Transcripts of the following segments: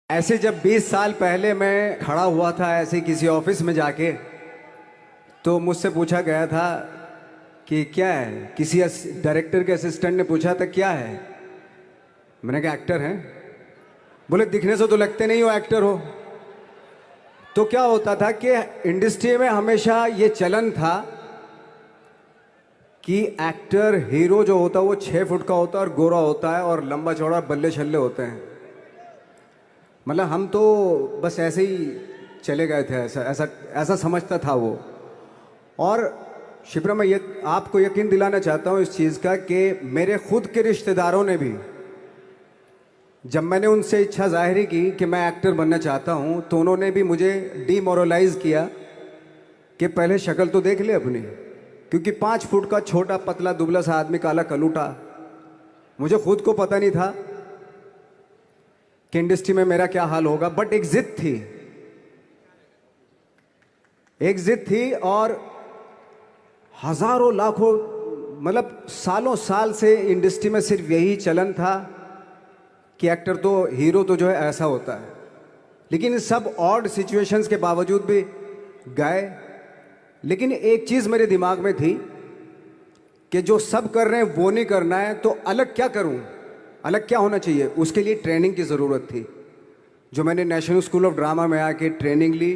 ऐसे जब 20 साल पहले मैं खड़ा हुआ था ऐसे किसी ऑफिस में जाके, तो मुझसे पूछा गया था कि क्या है। किसी डायरेक्टर के असिस्टेंट ने पूछा था क्या है। मैंने कहा एक्टर हैं। बोले दिखने से तो लगते नहीं हो एक्टर हो। तो क्या होता था कि इंडस्ट्री में हमेशा ये चलन था कि एक्टर हीरो जो होता है वो 6 फुट का होता है और गोरा होता है और लंबा चौड़ा बल्ले छल्ले होते हैं। मतलब हम तो बस ऐसे ही चले गए थे, ऐसा ऐसा ऐसा समझता था वो। और शिप्रा, मैं ये आपको यकीन दिलाना चाहता हूँ इस चीज़ का कि मेरे खुद के रिश्तेदारों ने भी, जब मैंने उनसे इच्छा जाहिर की कि मैं एक्टर बनना चाहता हूँ, तो उन्होंने भी मुझे डीमोरलाइज किया कि पहले शक्ल तो देख ले अपनी, क्योंकि 5 फुट का छोटा पतला दुबला सा आदमी, काला कलूटा। मुझे खुद को पता नहीं था कि इंडस्ट्री में मेरा क्या हाल होगा, बट एक जिद थी, एक जिद थी। और हजारों लाखों, मतलब सालों साल से इंडस्ट्री में सिर्फ यही चलन था कि एक्टर तो, हीरो तो जो है ऐसा होता है। लेकिन इन सब ऑड सिचुएशंस के बावजूद भी गए। लेकिन एक चीज़ मेरे दिमाग में थी कि जो सब कर रहे हैं वो नहीं करना है, तो अलग क्या करूं, अलग क्या होना चाहिए। उसके लिए ट्रेनिंग की ज़रूरत थी, जो मैंने नेशनल स्कूल ऑफ ड्रामा में आके ट्रेनिंग ली।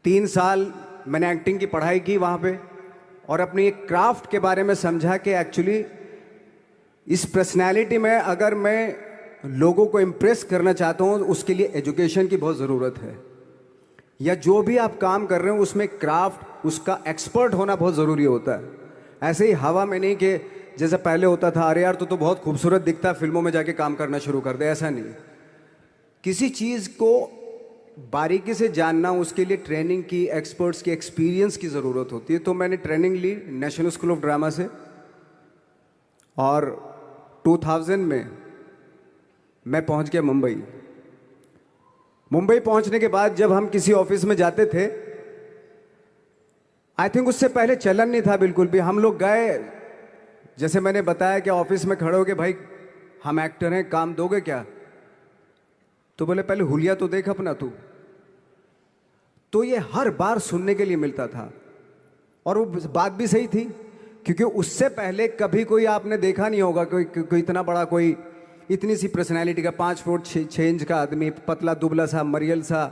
3 साल मैंने एक्टिंग की पढ़ाई की वहाँ पे, और अपनी एक क्राफ्ट के बारे में समझा कि एक्चुअली इस पर्सनैलिटी में अगर मैं लोगों को इम्प्रेस करना चाहता हूँ, उसके लिए एजुकेशन की बहुत ज़रूरत है। या जो भी आप काम कर रहे हो उसमें क्राफ्ट, उसका एक्सपर्ट होना बहुत ज़रूरी होता है। ऐसे ही हवा में नहीं कि जैसे पहले होता था, अरे यार तो बहुत खूबसूरत दिखता है, फिल्मों में जाके काम करना शुरू कर दे, ऐसा नहीं। किसी चीज़ को बारीकी से जानना, उसके लिए ट्रेनिंग की, एक्सपर्ट्स की, एक्सपीरियंस की ज़रूरत होती है। तो मैंने ट्रेनिंग ली नेशनल स्कूल ऑफ ड्रामा से, और 2000 में मैं पहुंच गया मुंबई। मुंबई पहुंचने के बाद जब हम किसी ऑफिस में जाते थे, आई थिंक उससे पहले चलन नहीं था बिल्कुल भी। हम लोग गए, जैसे मैंने बताया कि ऑफिस में खड़े हो के, भाई हम एक्टर हैं, काम दोगे क्या। तो बोले पहले हुलिया तो देख अपना तू। तो ये हर बार सुनने के लिए मिलता था, और वो बात भी सही थी, क्योंकि उससे पहले कभी कोई आपने देखा नहीं होगा कोई इतना बड़ा, कोई इतनी सी पर्सनैलिटी का 5 फुट 6 इंच का आदमी, पतला दुबला सा मरियल सा,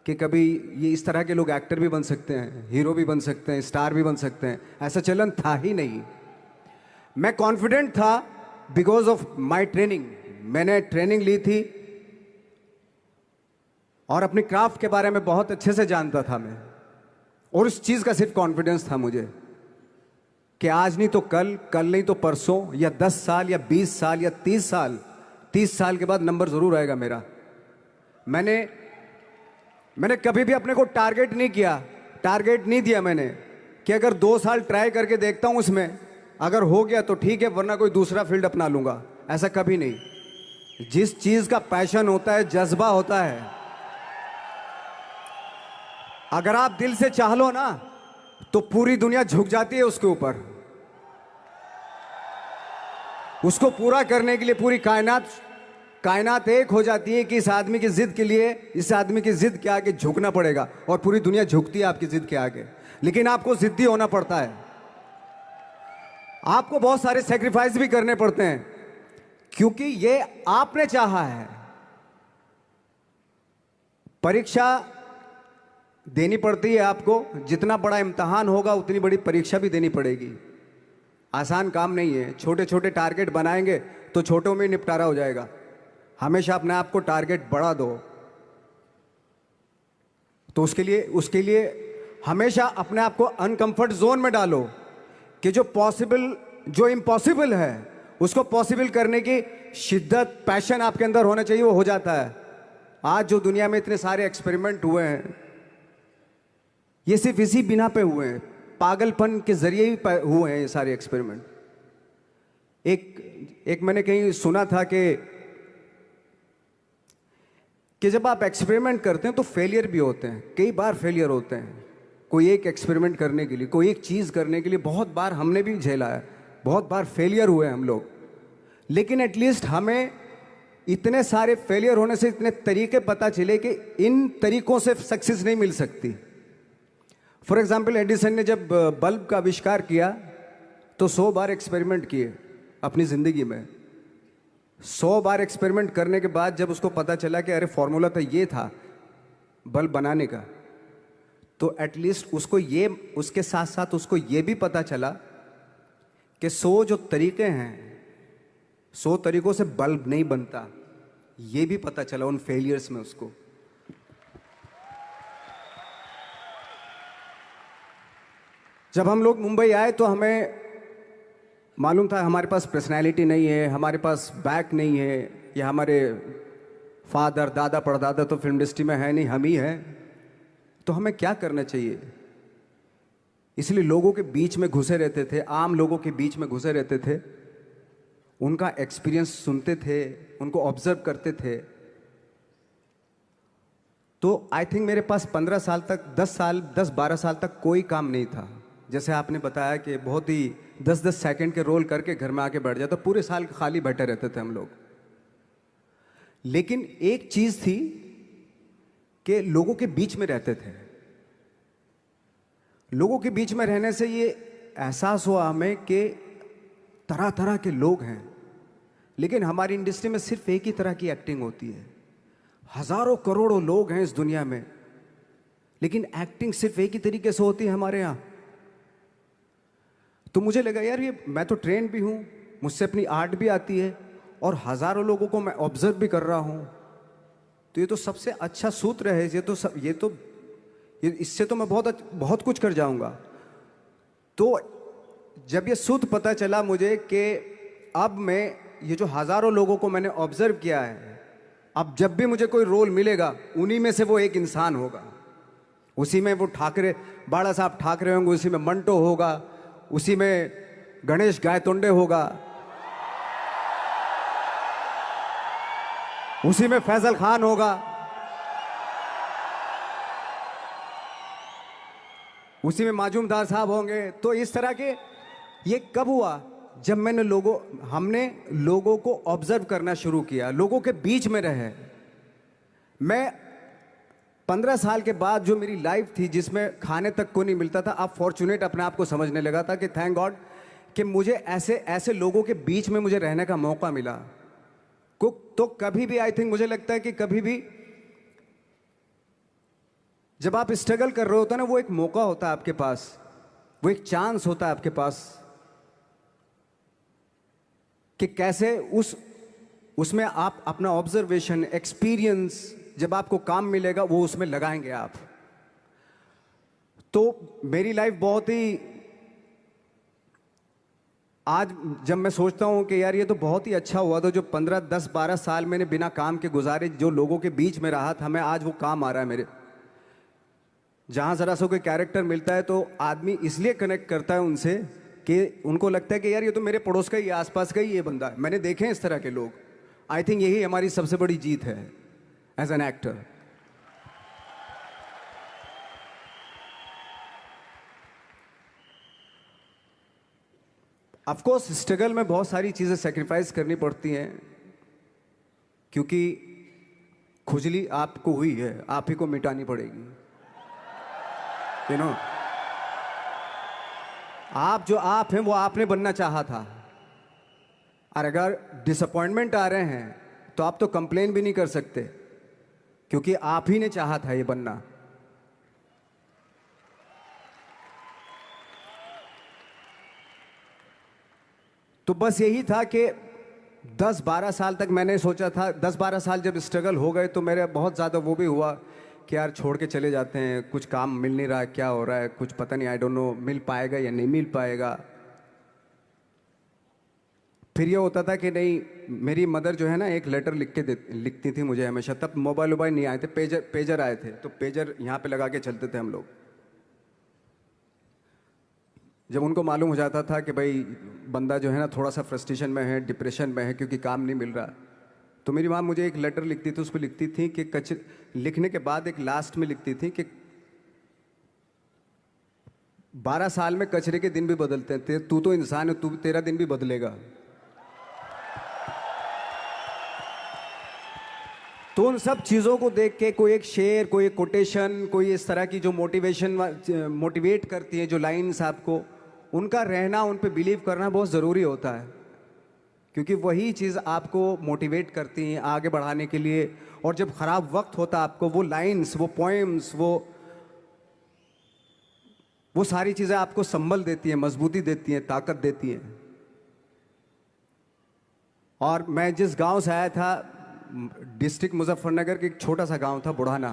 कि कभी ये इस तरह के लोग एक्टर भी बन सकते हैं, हीरो भी बन सकते हैं, स्टार भी बन सकते हैं। ऐसा चलन था ही नहीं। मैं कॉन्फिडेंट था बिकॉज ऑफ माई ट्रेनिंग। मैंने ट्रेनिंग ली थी और अपनी क्राफ्ट के बारे में बहुत अच्छे से जानता था मैं, और उस चीज़ का सिर्फ कॉन्फिडेंस था मुझे कि आज नहीं तो कल, कल नहीं तो परसों, या 10 साल या 20 साल या 30 साल के बाद नंबर ज़रूर आएगा मेरा। मैंने कभी भी अपने को टारगेट नहीं किया, टारगेट नहीं दिया मैंने कि अगर 2 साल ट्राई करके देखता हूँ, उसमें अगर हो गया तो ठीक है, वरना कोई दूसरा फील्ड अपना लूँगा। ऐसा कभी नहीं। जिस चीज़ का पैशन होता है, जज्बा होता है, अगर आप दिल से चाह लो ना, तो पूरी दुनिया झुक जाती है उसके ऊपर। उसको पूरा करने के लिए पूरी कायनात एक हो जाती है कि इस आदमी की जिद के लिए, इस आदमी की जिद के आगे झुकना पड़ेगा, और पूरी दुनिया झुकती है आपकी जिद के आगे। लेकिन आपको जिद्दी होना पड़ता है, आपको बहुत सारे सेक्रीफाइस भी करने पड़ते हैं, क्योंकि ये आपने चाहा है। परीक्षा देनी पड़ती है आपको, जितना बड़ा इम्तहान होगा उतनी बड़ी परीक्षा भी देनी पड़ेगी। आसान काम नहीं है। छोटे छोटे टारगेट बनाएंगे तो छोटों में निपटारा हो जाएगा। हमेशा अपने आप को टारगेट बढ़ा दो। तो उसके लिए हमेशा अपने आप को अनकंफर्ट जोन में डालो, कि जो इम्पॉसिबल है उसको पॉसिबल करने की शिद्दत, पैशन आपके अंदर होना चाहिए, वो हो जाता है। आज जो दुनिया में इतने सारे एक्सपेरिमेंट हुए हैं, ये सिर्फ इसी बिना पे हुए हैं, पागलपन के जरिए ही हुए हैं ये सारे एक्सपेरिमेंट। एक मैंने कहीं सुना था कि जब आप एक्सपेरिमेंट करते हैं तो फेलियर भी होते हैं, कई बार फेलियर होते हैं। कोई एक एक्सपेरिमेंट करने के लिए, कोई एक चीज़ करने के लिए बहुत बार हमने भी झेला है, बहुत बार फेलियर हुए हम लोग। लेकिन एटलीस्ट हमें इतने सारे फेलियर होने से इतने तरीके पता चले कि इन तरीकों से सक्सेस नहीं मिल सकती। फॉर एग्जाम्पल, एडिसन ने जब बल्ब का आविष्कार किया तो 100 बार एक्सपेरिमेंट किए अपनी ज़िंदगी में। 100 बार एक्सपेरिमेंट करने के बाद जब उसको पता चला कि अरे फॉर्मूला तो ये था बल्ब बनाने का, तो एटलीस्ट उसको ये, उसके साथ साथ उसको ये भी पता चला कि 100 जो तरीके हैं, 100 तरीकों से बल्ब नहीं बनता, ये भी पता चला उन फेलियर्स में उसको। जब हम लोग मुंबई आए तो हमें मालूम था हमारे पास पर्सनैलिटी नहीं है, हमारे पास बैक नहीं है, या हमारे फादर दादा परदादा तो फिल्म इंडस्ट्री में है नहीं, हम ही हैं, तो हमें क्या करना चाहिए। इसलिए लोगों के बीच में घुसे रहते थे, आम लोगों के बीच में घुसे रहते थे, उनका एक्सपीरियंस सुनते थे, उनको ऑब्जर्व करते थे। तो आई थिंक मेरे पास 15 साल तक, 10-12 साल तक कोई काम नहीं था। जैसे आपने बताया कि बहुत ही 10-10 सेकंड के रोल करके घर में आके बैठ जाता, तो पूरे साल खाली बैठे रहते थे हम लोग। लेकिन एक चीज थी कि लोगों के बीच में रहते थे। लोगों के बीच में रहने से ये एहसास हुआ हमें कि तरह तरह के लोग हैं, लेकिन हमारी इंडस्ट्री में सिर्फ एक ही तरह की एक्टिंग होती है। हजारों करोड़ों लोग हैं इस दुनिया में, लेकिन एक्टिंग सिर्फ एक ही तरीके से होती है हमारे यहाँ। तो मुझे लगा यार, ये मैं तो ट्रेन भी हूँ, मुझसे अपनी आर्ट भी आती है, और हजारों लोगों को मैं ऑब्जर्व भी कर रहा हूँ, तो ये तो सबसे अच्छा सूत्र है। इससे तो मैं बहुत कुछ कर जाऊंगा। तो जब ये सूत्र पता चला मुझे कि अब मैं ये जो हजारों लोगों को मैंने ऑब्जर्व किया है, अब जब भी मुझे कोई रोल मिलेगा उन्हीं में से वो एक इंसान होगा। उसी में वो ठाकरे, बाला साहब ठाकरे होंगे, उसी में मंटो होगा, उसी में गणेश गायतोंडे होगा, उसी में फैजल खान होगा, उसी में माजूमदार साहब होंगे। तो इस तरह के, ये कब हुआ? जब हमने लोगों को ऑब्जर्व करना शुरू किया, लोगों के बीच में रहे। मैं 15 साल के बाद जो मेरी लाइफ थी, जिसमें खाने तक को नहीं मिलता था, अब फॉर्चुनेट अपने आप को समझने लगा था कि थैंक गॉड कि मुझे ऐसे ऐसे लोगों के बीच में मुझे रहने का मौका मिला। तो कभी भी, आई थिंक मुझे लगता है कि कभी भी जब आप स्ट्रगल कर रहे होते हैं ना, वो एक मौका होता है आपके पास, वो एक चांस होता है आपके पास कि कैसे उसमें आप अपना ऑब्जर्वेशन, एक्सपीरियंस, जब आपको काम मिलेगा वो उसमें लगाएंगे आप। तो मेरी लाइफ बहुत ही, आज जब मैं सोचता हूं कि यार ये तो बहुत ही अच्छा हुआ था जो 15, 10, 12 साल मैंने बिना काम के गुजारे, जो लोगों के बीच में रहा था मैं, आज वो काम आ रहा है मेरे। जहां जरा सा कोई कैरेक्टर मिलता है तो आदमी इसलिए कनेक्ट करता है उनसे कि उनको लगता है कि यार ये तो मेरे पड़ोस का ही, आसपास का ही ये बंदा है। मैंने देखे हैं इस तरह के लोग। आई थिंक यही हमारी सबसे बड़ी जीत है as an actor. Of course struggle में बहुत सारी चीजें सेक्रीफाइस करनी पड़ती हैं, क्योंकि खुजली आपको हुई है, आप ही को मिटानी पड़ेगी। यू नो, आप जो आप हैं वो आपने बनना चाहा था, और अगर डिसअपॉइंटमेंट आ रहे हैं तो आप तो कंप्लेन भी नहीं कर सकते, क्योंकि आप ही ने चाहा था ये बनना। तो बस यही था कि 10-12 साल तक मैंने सोचा था, 10-12 साल जब स्ट्रगल हो गए तो मेरे बहुत ज़्यादा वो भी हुआ कि यार छोड़ के चले जाते हैं, कुछ काम मिल नहीं रहा है, क्या हो रहा है कुछ पता नहीं, आई डोंट नो मिल पाएगा या नहीं मिल पाएगा। फिर ये होता था कि नहीं, मेरी मदर जो है ना एक लेटर लिखती थी मुझे हमेशा। तब मोबाइल नहीं आए थे, पेजर आए थे, तो पेजर यहाँ पे लगा के चलते थे हम लोग। जब उनको मालूम हो जाता था कि भाई बंदा जो है ना थोड़ा सा फ्रस्ट्रेशन में है, डिप्रेशन में है क्योंकि काम नहीं मिल रहा, तो मेरी माँ मुझे एक लेटर लिखती थी। उस पर लिखती थी कि लिखने के बाद एक लास्ट में लिखती थी कि 12 साल में कचरे के दिन भी बदलते थे, तू तो इंसान है, तेरा दिन भी बदलेगा। तो उन सब चीज़ों को देख के कोई एक शेर, कोई एक कोटेशन, कोई इस तरह की जो मोटिवेट करती है जो लाइंस आपको, उनका रहना, उन पे बिलीव करना बहुत ज़रूरी होता है, क्योंकि वही चीज़ आपको मोटिवेट करती हैं आगे बढ़ाने के लिए। और जब ख़राब वक्त होता है आपको, वो लाइंस, वो पोएम्स, वो सारी चीज़ें आपको संबल देती हैं, मजबूती देती हैं, ताकत देती हैं। और मैं जिस गांव से आया था, डिस्ट्रिक्ट मुजफ्फरनगर के एक छोटा सा गांव था बुढ़ाना।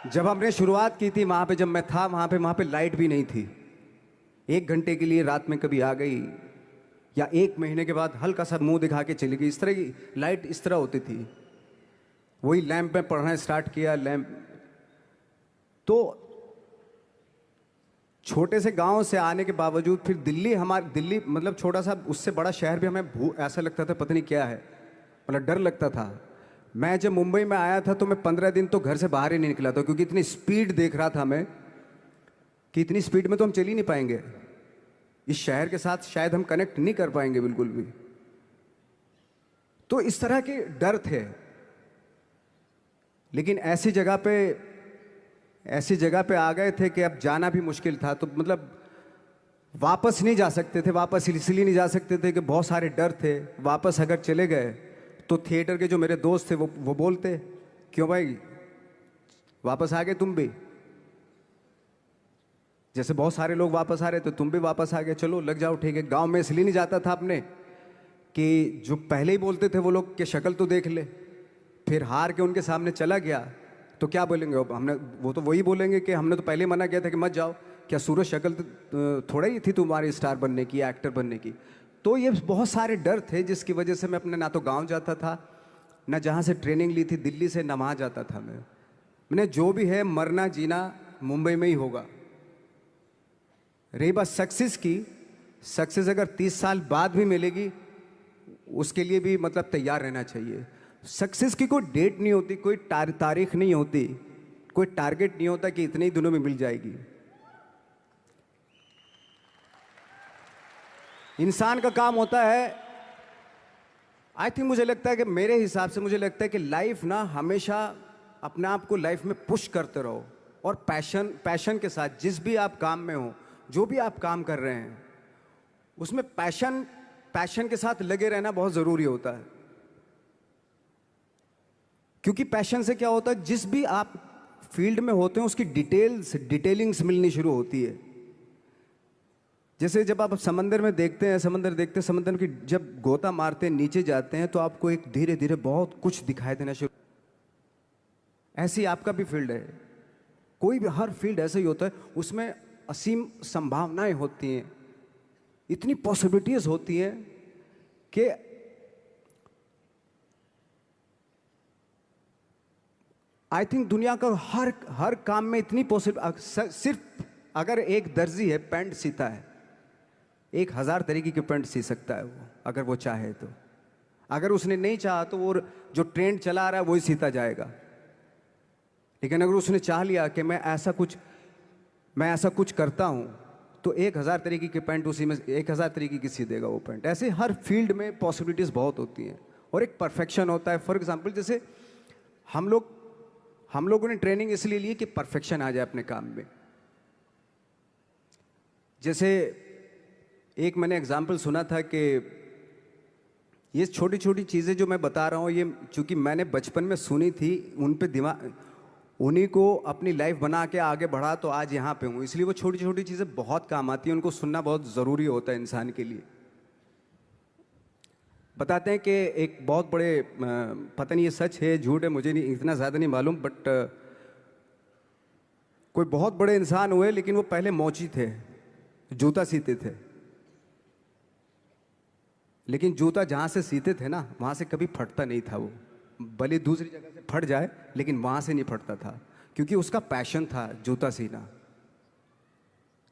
जब हमने शुरुआत की थी वहाँ पे, जब मैं था वहाँ पे लाइट भी नहीं थी। 1 घंटे के लिए रात में कभी आ गई, या 1 महीने के बाद हल्का सा मुंह दिखा के चली गई। इस तरह की लाइट इस तरह होती थी। वही लैंप में पढ़ना स्टार्ट किया, लैंप। तो छोटे से गांव से आने के बावजूद फिर दिल्ली मतलब छोटा सा, उससे बड़ा शहर भी हमें ऐसा लगता था पता नहीं क्या है, मतलब डर लगता था। मैं जब मुंबई में आया था तो मैं 15 दिन तो घर से बाहर ही नहीं निकला था, क्योंकि इतनी स्पीड देख रहा था मैं कि इतनी स्पीड में तो हम चल ही नहीं पाएंगे, इस शहर के साथ शायद हम कनेक्ट नहीं कर पाएंगे बिल्कुल भी। तो इस तरह के डर थे। लेकिन ऐसी जगह पे आ गए थे कि अब जाना भी मुश्किल था। तो मतलब वापस नहीं जा सकते थे, वापस इसलिए नहीं जा सकते थे कि बहुत सारे डर थे। वापस अगर चले गए तो थिएटर के जो मेरे दोस्त थे वो बोलते, क्यों भाई वापस आ गए तुम भी, जैसे बहुत सारे लोग वापस आ रहे थे तुम भी वापस आ गए, चलो लग जाओ ठीक है। गांव में इसलिए नहीं जाता था अपने कि जो पहले ही बोलते थे वो लोग कि शक्ल तो देख ले, फिर हार के उनके सामने चला गया तो क्या बोलेंगे वो तो वही बोलेंगे कि हमने तो पहले मना किया था कि मत जाओ, क्या सूरज शक्ल थोड़ा ही थी तुम्हारी स्टार बनने की, एक्टर बनने की। तो ये बहुत सारे डर थे जिसकी वजह से मैं अपने ना तो गांव जाता था, ना जहाँ से ट्रेनिंग ली थी दिल्ली से, ना वहाँ जाता था। मैंने जो भी है मरना जीना मुंबई में ही होगा। रही बात सक्सेस की, सक्सेस अगर 30 साल बाद भी मिलेगी उसके लिए भी मतलब तैयार रहना चाहिए। सक्सेस की कोई डेट नहीं होती, कोई तारीख नहीं होती, कोई टारगेट नहीं होता कि इतने ही दिनों में मिल जाएगी। इंसान का काम होता है, आई थिंक मुझे लगता है कि मेरे हिसाब से मुझे लगता है कि लाइफ ना हमेशा अपने आप को लाइफ में पुश करते रहो, और पैशन के साथ जिस भी आप काम में हो, जो भी आप काम कर रहे हैं उसमें पैशन के साथ लगे रहना बहुत ज़रूरी होता है। क्योंकि पैशन से क्या होता है, जिस भी आप फील्ड में होते हैं उसकी डिटेलिंग्स मिलनी शुरू होती है। जैसे जब आप समंदर में देखते हैं, समंदर की जब गोता मारते हैं, नीचे जाते हैं तो आपको एक धीरे धीरे बहुत कुछ दिखाई देना शुरू। ऐसी आपका भी फील्ड है, कोई भी हर फील्ड ऐसा ही होता है, उसमें असीम संभावनाएं होती हैं, इतनी पॉसिबिलिटीज होती हैं कि आई थिंक दुनिया का हर काम में इतनी सिर्फ अगर एक दर्जी है पैंट सीता है, 1000 तरीके की पैंट सी सकता है वो, अगर वो चाहे तो। अगर उसने नहीं चाहा तो वो जो ट्रेंड चला रहा है वही सीता जाएगा। लेकिन अगर उसने चाह लिया कि मैं ऐसा कुछ करता हूं, तो 1000 तरीके की पैंट उसी में 1000 तरीके की सी देगा वो पैंट। ऐसे हर फील्ड में पॉसिबिलिटीज बहुत होती हैं, और एक परफेक्शन होता है। फॉर एग्जाम्पल जैसे हम लोगों ने ट्रेनिंग इसलिए ली कि परफेक्शन आ जाए अपने काम में। जैसे एक मैंने एग्जाम्पल सुना था कि ये छोटी छोटी चीज़ें जो मैं बता रहा हूँ, ये चूंकि मैंने बचपन में सुनी थी, उन पे दिमाग, उन्हीं को अपनी लाइफ बना के आगे बढ़ा तो आज यहाँ पे हूँ। इसलिए वो छोटी छोटी चीज़ें बहुत काम आती हैं, उनको सुनना बहुत ज़रूरी होता है इंसान के लिए। बताते हैं कि एक बहुत बड़े, पता नहीं ये सच है झूठ है, मुझे नहीं इतना ज़्यादा नहीं मालूम, बट कोई बहुत बड़े इंसान हुए, लेकिन वो पहले मोची थे, जूता सीते थे। लेकिन जूता जहाँ से सीते थे ना, वहाँ से कभी फटता नहीं था वो, भले दूसरी जगह से फट जाए लेकिन वहाँ से नहीं फटता था, क्योंकि उसका पैशन था जूता सीना।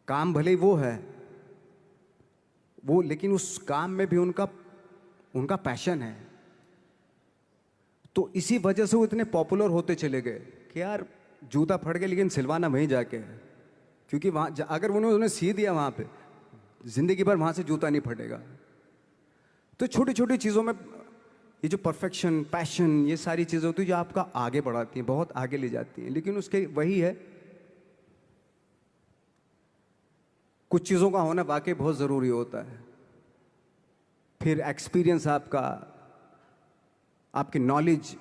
काम भले ही वो है वो, लेकिन उस काम में भी उनका पैशन है। तो इसी वजह से वो इतने पॉपुलर होते चले गए कि यार जूता फट गया लेकिन सिलवाना वहीं जाके है, क्योंकि वहाँ अगर उन्होंने सी दिया वहाँ पे, जिंदगी भर वहाँ से जूता नहीं फटेगा। तो छोटी छोटी चीज़ों में ये जो परफेक्शन, पैशन, ये सारी चीज़ें होती है जो आपका आगे बढ़ाती हैं, बहुत आगे ले जाती हैं। लेकिन उसके वही है, कुछ चीज़ों का होना वाकई बहुत ज़रूरी होता है। फिर एक्सपीरियंस आपका, आपकी नॉलेज।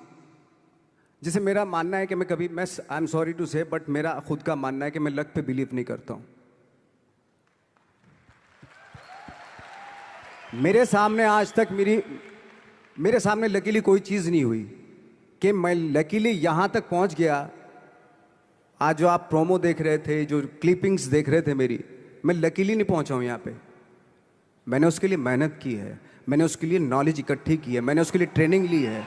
जैसे मेरा मानना है कि मैं कभी, मैं आई एम सॉरी टू से, बट मेरा खुद का मानना है कि मैं लक पे बिलीव नहीं करता हूँ। मेरे सामने आज तक मेरे सामने लकीली कोई चीज़ नहीं हुई कि मैं लकीली यहाँ तक पहुँच गया। आज जो आप प्रोमो देख रहे थे, जो क्लिपिंग्स देख रहे थे मेरी, मैं लकीली नहीं पहुँचा हूँ यहाँ पे। मैंने उसके लिए मेहनत की है, मैंने उसके लिए नॉलेज इकट्ठी की है, मैंने उसके लिए ट्रेनिंग ली है।